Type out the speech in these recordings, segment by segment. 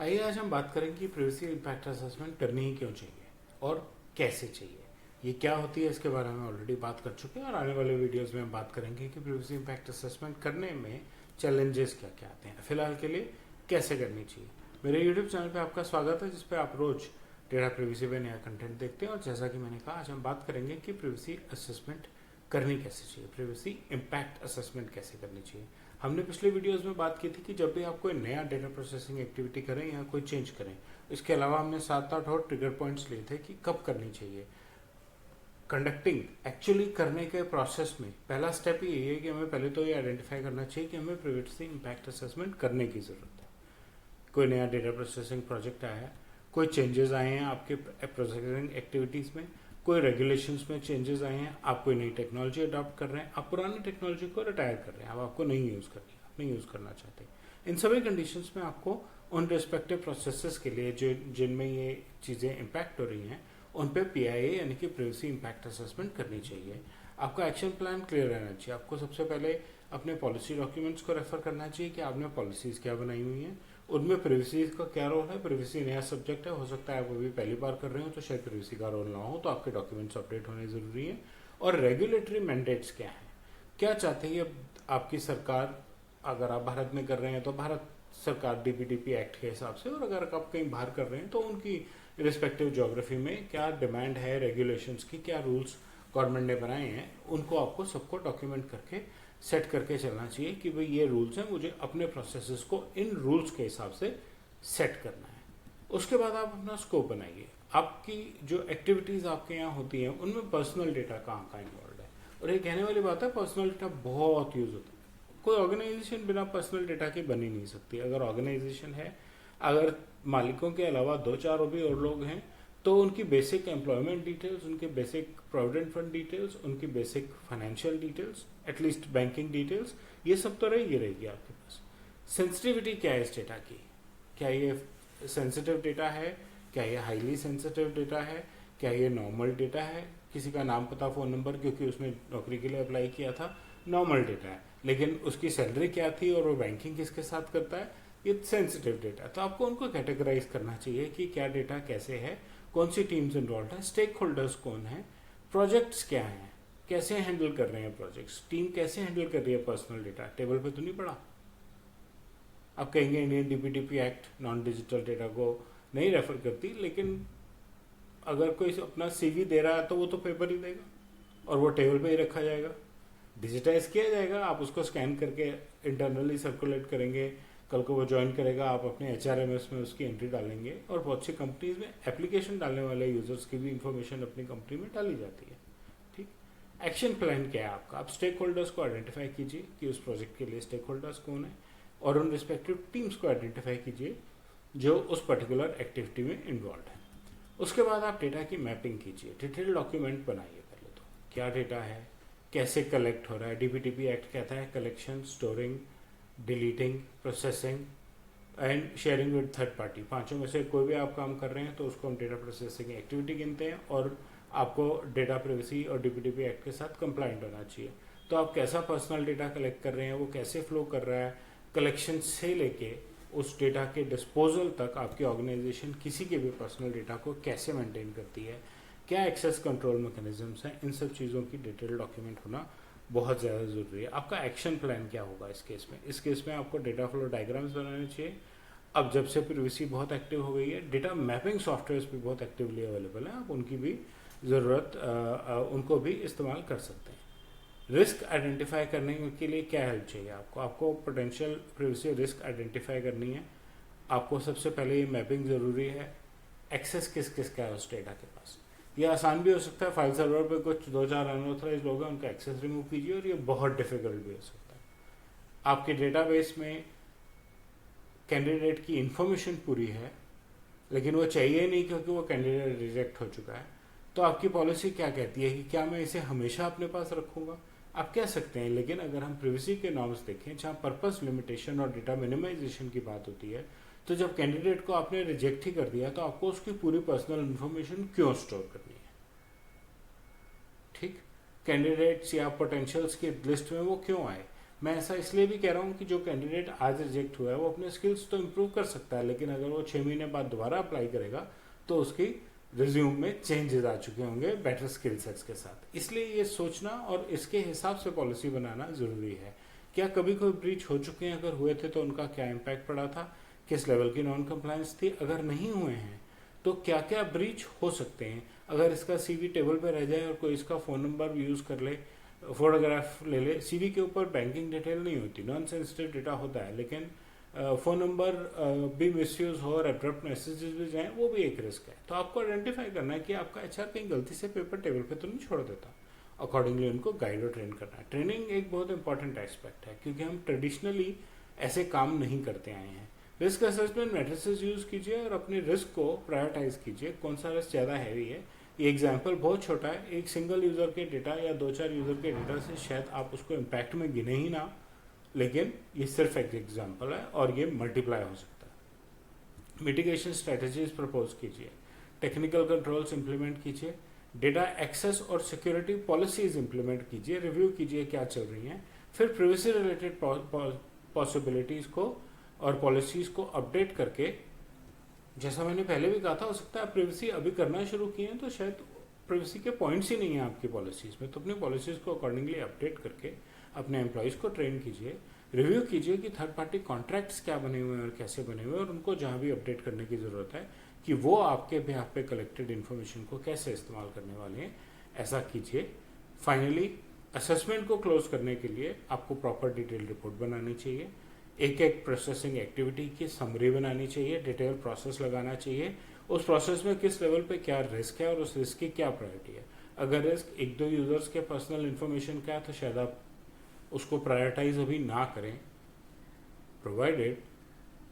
आइए आज हम बात करें कि प्रिवेसी इम्पैक्ट असेसमेंट करनी ही क्यों चाहिए और कैसे चाहिए। ये क्या होती है इसके बारे में ऑलरेडी बात कर चुके हैं और आने वाले वीडियोस में हम बात करेंगे कि प्रिवेसी इम्पैक्ट असेसमेंट करने में चैलेंजेस क्या क्या आते हैं। फिलहाल के लिए कैसे करनी चाहिए। मेरे यूट्यूब चैनल पे आपका स्वागत है जिस पे आप रोज डेटा प्रिवेसी पे नया कंटेंट देखते हैं और जैसा कि मैंने कहा आज हम बात करेंगे कि प्रिवेसी असेसमेंट करनी कैसे चाहिए, प्रिवेसी इम्पैक्ट असेसमेंट कैसे करनी चाहिए। हमने पिछले वीडियोस में बात की थी कि जब भी आप कोई नया डेटा प्रोसेसिंग एक्टिविटी करें या कोई चेंज करें, इसके अलावा हमने 7-8 और ट्रिगर पॉइंट्स लिए थे कि कब करनी चाहिए। कंडक्टिंग एक्चुअली करने के प्रोसेस में पहला स्टेप यही है कि हमें पहले तो ये आइडेंटिफाई करना चाहिए कि हमें प्रिवेसी इम्पैक्ट असेसमेंट करने की ज़रूरत है। कोई नया डेटा प्रोसेसिंग प्रोजेक्ट आया है, कोई चेंजेस आए हैं आपके प्रोसेसिंग एक्टिविटीज़ में, कोई रेगुलेशंस में चेंजेस आए हैं, आप कोई नई टेक्नोलॉजी अडॉप्ट कर रहे हैं, आप पुरानी टेक्नोलॉजी को रिटायर कर रहे हैं, अब आपको नहीं यूज़ करनी, आप नहीं यूज़ करना चाहते। इन सभी कंडीशंस में आपको उन रिस्पेक्टिव प्रोसेसेस के लिए जो जिनमें ये चीज़ें इम्पैक्ट हो रही हैं उन पे PIA यानी कि प्रिवेसी इम्पैक्ट असेसमेंट करनी चाहिए। आपका एक्शन प्लान क्लियर रहना चाहिए। आपको सबसे पहले अपने पॉलिसी डॉक्यूमेंट्स को रेफर करना चाहिए कि आपने पॉलिसीज़ क्या बनाई हुई हैं, उनमें प्रिवेसी का क्या रोल है। प्रिवेसी नया सब्जेक्ट है, हो सकता है आप अभी पहली बार कर रहे हो तो शायद प्रिवेसी का रोल ना हो, तो आपके डॉक्यूमेंट्स अपडेट होने ज़रूरी है। और रेगुलेटरी मैंडेट्स क्या है, क्या चाहते हैं आपकी सरकार। अगर आप भारत में कर रहे हैं तो भारत सरकार DPDP एक्ट के हिसाब से, और अगर आप कहीं बाहर कर रहे हैं तो उनकी रिस्पेक्टिव ज्योग्राफी में क्या डिमांड है रेगुलेशंस की, क्या रूल्स गवर्नमेंट ने बनाए हैं, उनको आपको सबको डॉक्यूमेंट करके सेट करके चलना चाहिए कि भाई ये रूल्स हैं, मुझे अपने प्रोसेसेस को इन रूल्स के हिसाब से सेट करना है। उसके बाद आप अपना स्कोप बनाइए। आपकी जो एक्टिविटीज़ आपके यहाँ होती हैं उनमें पर्सनल डेटा कहाँ कहाँ इन्वॉल्व है। और ये कहने वाली बात है, पर्सनल डेटा बहुत यूज़ होता है। कोई ऑर्गेनाइजेशन बिना पर्सनल डेटा के बन ही नहीं सकती। अगर ऑर्गेनाइजेशन है, अगर मालिकों के अलावा 2-4 भी और लोग हैं तो उनकी बेसिक एम्प्लॉयमेंट डिटेल्स, उनके बेसिक प्रोविडेंट फंड डिटेल्स, उनकी basic financial details, at least banking details, ये सब तो रहेगी आपके पास। सेंसिटिविटी क्या है इस डेटा की, क्या ये सेंसिटिव डेटा है, क्या ये हाईली सेंसिटिव डेटा है, क्या ये नॉर्मल डेटा है। किसी का नाम पता फ़ोन नंबर क्योंकि उसने नौकरी के लिए अप्लाई किया था, नॉर्मल डेटा है, लेकिन उसकी सैलरी क्या थी और वो बैंकिंग किसके साथ करता है, ये सेंसिटिव डेटा। तो आपको उनको कैटेगराइज करना चाहिए कि क्या डेटा कैसे है, कौन सी टीम्स इन्वॉल्व है, स्टेक होल्डर्स कौन है, प्रोजेक्ट्स क्या हैं, कैसे हैंडल कर रहे हैं प्रोजेक्ट्स, टीम कैसे हैंडल कर रही है पर्सनल डेटा। टेबल पे तो नहीं पड़ा। आप कहेंगे Indian DPDP act non digital data को नहीं रेफर करती, लेकिन अगर कोई अपना CV दे रहा है तो वो तो पेपर ही देगा और वो टेबल पे ही रखा जाएगा, डिजिटाइज किया जाएगा। आप उसको स्कैन करके इंटरनली सर्कुलेट करेंगे, कल को वो ज्वाइन करेगा, आप अपने HRMS में उसकी एंट्री डालेंगे। और बहुत सी कंपनीज में एप्लीकेशन डालने वाले यूजर्स की भी इंफॉर्मेशन अपनी कंपनी में डाली जाती है। ठीक, एक्शन प्लान क्या है आपका। आप स्टेक होल्डर्स को आइडेंटिफाई कीजिए कि उस प्रोजेक्ट के लिए स्टेक होल्डर्स कौन है, और उन रिस्पेक्टिव टीम्स को आइडेंटिफाई कीजिए जो उस पर्टिकुलर एक्टिविटी में इन्वॉल्व है। उसके बाद आप डेटा की मैपिंग कीजिए, डिटेल डॉक्यूमेंट बनाइए। पहले तो क्या डेटा है, कैसे कलेक्ट हो रहा है। DPDP एक्ट कहता है collection, storing, deleting, processing and sharing with third party. पांचों में से कोई भी आप काम कर रहे हैं तो उसको हम डेटा प्रोसेसिंग एक्टिविटी गिनते हैं, और आपको डेटा प्राइवेसी और DPDP एक्ट के साथ कंप्लाइंट होना चाहिए। तो आप कैसा पर्सनल डेटा कलेक्ट कर रहे हैं, वो कैसे फ्लो कर रहा है, कलेक्शन से लेके उस डेटा के डिस्पोजल तक आपकी ऑर्गेनाइजेशन किसी के भी पर्सनल डेटा को कैसे मेंटेन करती है, क्या एक्सेस कंट्रोल मैकेनिज्म्स हैं, इन सब चीज़ों की डिटेल डॉक्यूमेंट होना बहुत ज़्यादा ज़रूरी है। आपका एक्शन प्लान क्या होगा इस केस में। इस केस में आपको डेटा फ्लो डायग्राम्स बनाने चाहिए। अब जब से प्रिवेसी बहुत एक्टिव हो गई है, डेटा मैपिंग सॉफ्टवेयर्स भी बहुत एक्टिवली अवेलेबल हैं, आप उनकी भी ज़रूरत उनको भी इस्तेमाल कर सकते हैं। रिस्क आइडेंटिफाई करने के लिए क्या हेल्प चाहिए आपको पोटेंशियल प्रिवेसी रिस्क आइडेंटिफाई करनी है। आपको सबसे पहले ये मैपिंग ज़रूरी है, एक्सेस किस किस का है उस डेटा के पास। ये आसान भी हो सकता है, फाइल सर्वर पे कुछ 2-4 अनऑथराइज लोग हैं, उनका एक्सेस रिमूव कीजिए, और ये बहुत डिफिकल्ट भी हो सकता है। आपके डेटाबेस में कैंडिडेट की इंफॉर्मेशन पूरी है लेकिन वो चाहिए नहीं क्योंकि वो कैंडिडेट रिजेक्ट हो चुका है, तो आपकी पॉलिसी क्या कहती है कि क्या मैं इसे हमेशा अपने पास रखूँगा। आप कह सकते हैं, लेकिन अगर हम प्रिवेसी के नॉर्म्स देखें जहाँ पर्पस लिमिटेशन और डेटा मिनिमाइजेशन की बात होती है, तो जब कैंडिडेट को आपने रिजेक्ट ही कर दिया तो आपको उसकी पूरी पर्सनल इन्फॉर्मेशन क्यों स्टोर करनी है। ठीक, कैंडिडेट्स या पोटेंशियल्स की लिस्ट में वो क्यों आए। मैं ऐसा इसलिए भी कह रहा हूँ कि जो कैंडिडेट आज रिजेक्ट हुआ है वो अपने स्किल्स तो इम्प्रूव कर सकता है, लेकिन अगर वो 6 महीने बाद दोबारा अप्लाई करेगा तो उसकी रिज्यूम में चेंजेस आ चुके होंगे बेटर स्किल सेट्स के साथ। इसलिए ये सोचना और इसके हिसाब से पॉलिसी बनाना ज़रूरी है। क्या कभी कोई ब्रीच हो चुके हैं, अगर हुए थे तो उनका क्या इम्पैक्ट पड़ा था, किस लेवल की नॉन कंप्लायंस थी, अगर नहीं हुए हैं तो क्या क्या ब्रीच हो सकते हैं। अगर इसका सीवी टेबल पे रह जाए और कोई इसका फ़ोन नंबर यूज़ कर ले, फोटोग्राफ ले ले, सीवी के ऊपर बैंकिंग डिटेल नहीं होती, नॉन सेंसिटिव डेटा होता है, लेकिन फ़ोन नंबर भी मिसयूज हो और एब्रप्ट मैसेजेस भी जाएं, वो भी एक रिस्क है। तो आपको आइडेंटिफाई करना है कि आपका एचआर कहीं गलती से पेपर टेबल पे तो नहीं छोड़ देता। अकॉर्डिंगली उनको गाइड और ट्रेन करना है। ट्रेनिंग एक बहुत इंपॉर्टेंट एस्पेक्ट है, क्योंकि हम ट्रेडिशनली ऐसे काम नहीं करते आए हैं। रिस्क असेसमेंट मैट्रिसेस यूज़ कीजिए और अपने रिस्क को प्रायोरिटाइज कीजिए, कौन सा रिस्क ज़्यादा हैवी है। ये एग्जाम्पल बहुत छोटा है, एक सिंगल यूज़र के डेटा या 2-4 यूज़र के डेटा से शायद आप उसको इम्पैक्ट में गिने ही ना, लेकिन ये सिर्फ एक एग्जाम्पल है और ये मल्टीप्लाई हो सकता है। मिटिगेशन स्ट्रेटजीज प्रपोज कीजिए, टेक्निकल कंट्रोल्स इंप्लीमेंट कीजिए, डेटा एक्सेस और सिक्योरिटी पॉलिसीज इंप्लीमेंट कीजिए, रिव्यू कीजिए क्या चल रही हैं, फिर प्रिवेसी रिलेटेड पॉसिबिलिटीज़ को और पॉलिसीज़ को अपडेट करके, जैसा मैंने पहले भी कहा था, हो सकता है आप प्रिवेसी अभी करना शुरू किए हैं तो शायद प्रिवेसी के पॉइंट्स ही नहीं है आपकी पॉलिसीज़ में, तो अपनी पॉलिसीज़ को अकॉर्डिंगली अपडेट करके अपने एम्प्लॉयज़ को ट्रेन कीजिए। रिव्यू कीजिए कि थर्ड पार्टी कॉन्ट्रैक्ट्स क्या बने हुए हैं और कैसे बने हुए हैं, और उनको जहाँ भी अपडेट करने की ज़रूरत है कि वो आपके बिहाफ पे कलेक्टेड इन्फॉर्मेशन को कैसे इस्तेमाल करने वाले हैं, ऐसा कीजिए। फाइनली असेसमेंट को क्लोज करने के लिए आपको प्रॉपर डिटेल रिपोर्ट बनानी चाहिए, एक एक प्रोसेसिंग एक्टिविटी की समरी बनानी चाहिए, डिटेल प्रोसेस लगाना चाहिए, उस प्रोसेस में किस लेवल पे क्या रिस्क है और उस रिस्क की क्या प्रायोरिटी है। अगर रिस्क 1-2 यूजर्स के पर्सनल इन्फॉर्मेशन का है तो शायद आप उसको प्रायोरिटाइज अभी ना करें, प्रोवाइडेड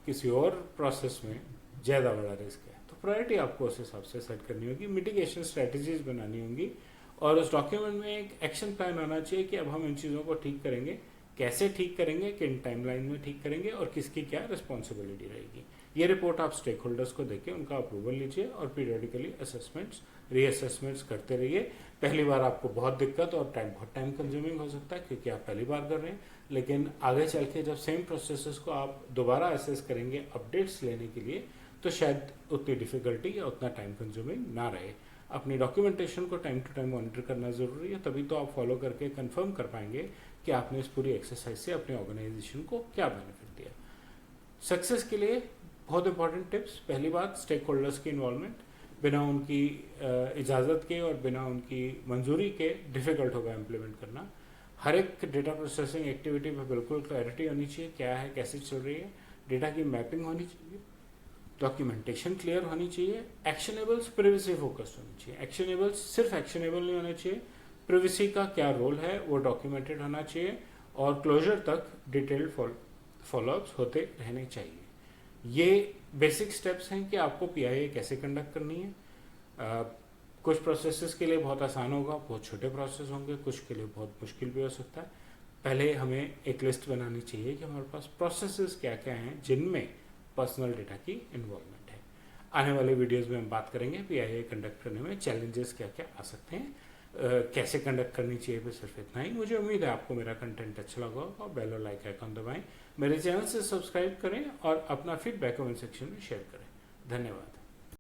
किसी और प्रोसेस में ज़्यादा बड़ा रिस्क है, तो प्रायोरिटी आपको उस हिसाब से सेट करनी होगी, मिटिगेशन स्ट्रेटजीज बनानी होंगी, और उस डॉक्यूमेंट में एक एक्शन प्लान आना चाहिए कि अब हम इन चीज़ों को ठीक करेंगे, कैसे ठीक करेंगे, किन टाइमलाइन में ठीक करेंगे और किसकी क्या रिस्पॉन्सिबिलिटी रहेगी। ये रिपोर्ट आप स्टेक होल्डर्स को देके उनका अप्रूवल लीजिए और पीरियडिकली असेसमेंट्स रीअसेसमेंट्स करते रहिए। पहली बार आपको बहुत दिक्कत और बहुत टाइम कंज्यूमिंग हो सकता है क्योंकि आप पहली बार कर रहे हैं, लेकिन आगे चल के जब सेम प्रोसेसेस को आप दोबारा असेस करेंगे अपडेट्स लेने के लिए, तो शायद उतनी डिफिकल्टी या उतना टाइम कंज्यूमिंग ना रहे। अपनी डॉक्यूमेंटेशन को टाइम टू टाइम मॉनिटर करना ज़रूरी है, तभी तो आप फॉलो करके कंफर्म कर पाएंगे कि आपने इस पूरी एक्सरसाइज से अपने ऑर्गेनाइजेशन को क्या बेनिफिट दिया। सक्सेस के लिए बहुत इंपॉर्टेंट टिप्स, पहली बात स्टेक होल्डर्स की इन्वॉल्वमेंट, बिना उनकी इजाज़त के और बिना उनकी मंजूरी के डिफ़िकल्ट होगा इम्प्लीमेंट करना। हर एक डेटा प्रोसेसिंग एक्टिविटी में बिल्कुल क्लैरिटी होनी चाहिए, क्या है कैसे चल रही है, डेटा की मैपिंग होनी चाहिए, डॉक्यूमेंटेशन क्लियर होनी चाहिए, एक्शनेबल्स प्रिवेसी फोकस्ड होनी चाहिए। एक्शनेबल्स सिर्फ एक्शनेबल नहीं होने चाहिए, प्रिवेसी का क्या रोल है वो डॉक्यूमेंटेड होना चाहिए, और क्लोजर तक डिटेल्ड फॉलोअप्स होते रहने चाहिए। ये बेसिक स्टेप्स हैं कि आपको पीआईए कैसे कंडक्ट करनी है। कुछ प्रोसेसेस के लिए बहुत आसान होगा, बहुत छोटे प्रोसेस होंगे, कुछ के लिए बहुत मुश्किल भी हो सकता है। पहले हमें एक लिस्ट बनानी चाहिए कि हमारे पास प्रोसेसेस क्या क्या हैं जिनमें पर्सनल डेटा की इन्वॉल्वमेंट है। आने वाले वीडियोस में हम बात करेंगे पीआईए कंडक्ट करने में चैलेंजेस क्या क्या आ सकते हैं, कैसे कंडक्ट करनी चाहिए। बस सिर्फ इतना ही। मुझे उम्मीद है आपको मेरा कंटेंट अच्छा लगा और बेल और लाइक आइकन दबाएं, मेरे चैनल से सब्सक्राइब करें और अपना फीडबैक कमेंट सेक्शन में शेयर करें। धन्यवाद।